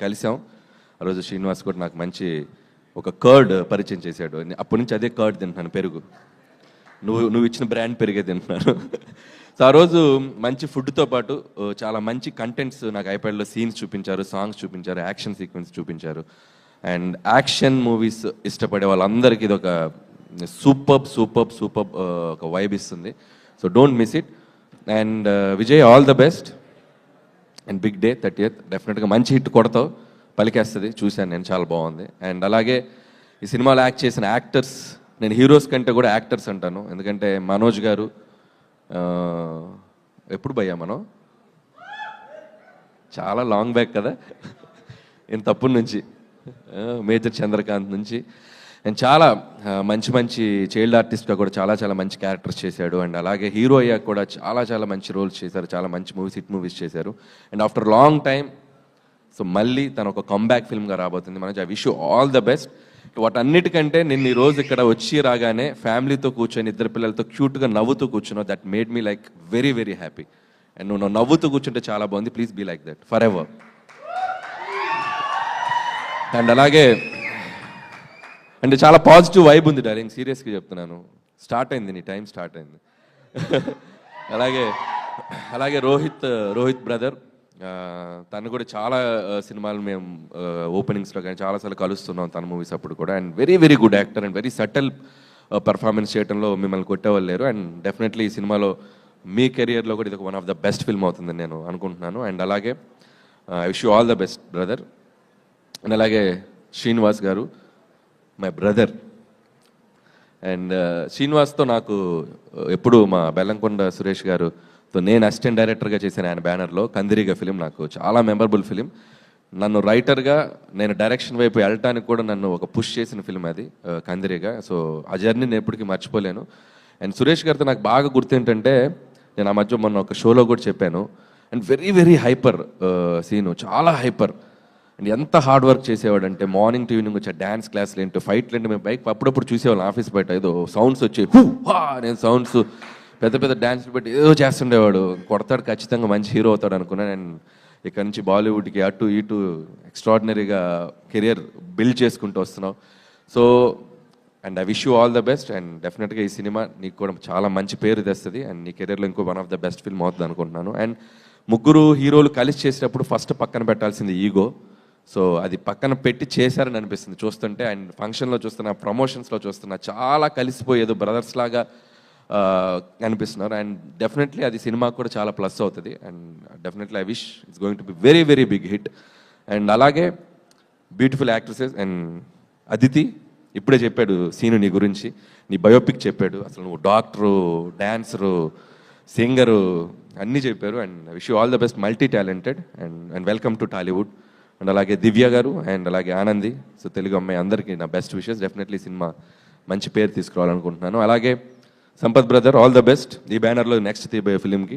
కలిసాం. ఆ రోజు శ్రీనివాస్ కూడా నాకు మంచి ఒక కర్డ్ పరిచయం చేశాడు. అప్పటి నుంచి అదే కర్డ్ తింటున్నాను, పెరుగు. నువ్వు ఇచ్చిన బ్రాండ్ పెరిగే తింటున్నాను. సో ఆ రోజు మంచి ఫుడ్తో పాటు చాలా మంచి కంటెంట్స్ నాకు ఐప్యాడ్లో సీన్స్ చూపించారు, సాంగ్స్ చూపించారు, యాక్షన్ సీక్వెన్స్ చూపించారు. అండ్ యాక్షన్ మూవీస్ ఇష్టపడే వాళ్ళందరికీ ఇది ఒక సూపర్ ఒక వైబ్ ఇస్తుంది. So don't miss it. And Vijay, all the best. And big day 30th డెఫినెట్గా మంచి హిట్ కొడతావు, పలికేస్తుంది. చూశాను నేను, చాలా బాగుంది. అండ్ అలాగే ఈ సినిమాలో యాక్ట్ చేసిన యాక్టర్స్, నేను హీరోస్ కంటే కూడా యాక్టర్స్ అంటాను. ఎందుకంటే మనోజ్ గారు ఎప్పుడు భయ్యా మనం చాలా లాంగ్ బ్యాక్ కదా, ఇంత తప్పుడు నుంచి మేజర్ చంద్రకాంత్ నుంచి అండ్ చాలా మంచి చైల్డ్ ఆర్టిస్ట్గా కూడా చాలా మంచి క్యారెక్టర్స్ చేశాడు. అండ్ అలాగే హీరో అయ్యాక కూడా చాలా మంచి రోల్స్ చేశారు, చాలా మంచి మూవీస్, హిట్ మూవీస్ చేశారు. And after long time so మళ్ళీ తను ఒక కంబ్యాక్ ఫిల్మ్గా రాబోతుంది. Manoj, I wish you all the best. వాటన్నిటికంటే నిన్న ఈ రోజు ఇక్కడ వచ్చి రాగానే ఫ్యామిలీతో కూర్చొని, ఇద్దరు పిల్లలతో క్యూట్గా నవ్వుతూ కూర్చున్నావు. That made me like very happy. And నువ్వు నవ్వుతూ కూర్చుంటే చాలా బాగుంది. Please be like that forever. And అలాగే అంటే చాలా పాజిటివ్ వైబ్ ఉంది డార్లింగ్, సీరియస్గా చెప్తున్నాను. స్టార్ట్ అయింది, నీ టైం స్టార్ట్ అయింది. అలాగే రోహిత్ బ్రదర్, తను కూడా చాలా సినిమాలు మేము ఓపెనింగ్స్లో కానీ చాలాసార్లు కలుస్తున్నాం తన మూవీస్ అప్పుడు కూడా. And very good actor and very subtle performance చేయడంలో మిమ్మల్ని కొట్టేవాళ్ళు లేరు. అండ్ డెఫినెట్లీ ఈ సినిమాలో మీ కెరియర్లో కూడా ఇది ఒక one of the best film అవుతుందని నేను అనుకుంటున్నాను. అండ్ అలాగే I wish you all the best brother. And అలాగే శ్రీనివాస్ గారు, మై బ్రదర్. అండ్ శ్రీనివాస్తో నాకు ఎప్పుడు మా బెల్లంకొండ సురేష్ గారుతో నేను అసిస్టెంట్ డైరెక్టర్గా చేశాను ఆయన బ్యానర్లో. కందిరిగా ఫిలిం నాకు చాలా మెమరబుల్ ఫిలిం. నన్ను రైటర్గా నేను డైరెక్షన్ వైపు వెళ్ళటానికి కూడా నన్ను ఒక పుష్ చేసిన ఫిలిం అది కందిరిగా. సో ఆ జర్నీ నేను ఎప్పటికీ మర్చిపోలేను. అండ్ సురేష్ గారితో నాకు బాగా గుర్తు ఏంటంటే, నేను ఆ మధ్య మొన్న ఒక షోలో కూడా చెప్పాను. అండ్ వెరీ హైపర్ సీను, చాలా హైపర్. అండ్ ఎంత హార్డ్ వర్క్ చేసేవాడు అంటే, మార్నింగ్ టు ఈవినింగ్ వచ్చే డ్యాన్స్ క్లాస్లు ఏంటో, ఫైట్లు ఏంటో, మేము బైక్ అప్పుడప్పుడు చూసేవాళ్ళం ఆఫీస్ బయట. ఏదో సౌండ్స్ వచ్చి నేను సౌండ్స్ పెద్ద డ్యాన్స్లు పెట్టి ఏదో చేస్తుండేవాడు. కొడతాడు, ఖచ్చితంగా మంచి హీరో అవుతాడు అనుకున్నాను. అండ్ ఇక్కడ నుంచి బాలీవుడ్కి అటు ఇటు ఎక్స్ట్రాడినరీగా కెరియర్ బిల్డ్ చేసుకుంటూ వస్తున్నావు. So and I wish you all the best. And డెఫినెట్గా ఈ సినిమా నీకు కూడా చాలా మంచి పేరు తెస్తుంది. అండ్ నీ కెరియర్లో ఇంకో one of the best film అవుతుంది అనుకుంటున్నాను. అండ్ ముగ్గురు హీరోలు కలిసి చేసేటప్పుడు ఫస్ట్ పక్కన పెట్టాల్సింది ఈగో. సో అది పక్కన పెట్టి చేశారని అనిపిస్తుంది చూస్తుంటే. అండ్ ఫంక్షన్లో చూస్తున్నా, ప్రమోషన్స్లో చూస్తున్నా, చాలా కలిసిపోయేదో బ్రదర్స్ లాగా అనిపిస్తున్నారు. అండ్ డెఫినెట్లీ అది సినిమాకు కూడా చాలా ప్లస్ అవుతుంది. And definitely I wish it's going to be very big hit. And అలాగే బ్యూటిఫుల్ యాక్ట్రెసెస్. అండ్ అదితి ఇప్పుడే చెప్పాడు సీను నీ గురించి, నీ బయోపిక్ చెప్పాడు. అసలు నువ్వు డాక్టరు, డాన్సరు, సింగరు అన్నీ చెప్పారు. And I wish you all the best, multi talented. And welcome to Tollywood. And అలాగే దివ్య గారు అండ్ అలాగే ఆనంది, సో తెలుగు అమ్మాయి, అందరికీ నా బెస్ట్ విషెస్. డెఫినెట్లీ సినిమా మంచి పేరు తీసుకురావాలనుకుంటున్నాను. అలాగే Sampath brother, all the best ఈ బ్యానర్లో నెక్స్ట్ తీయబోయే ఫిలింకి.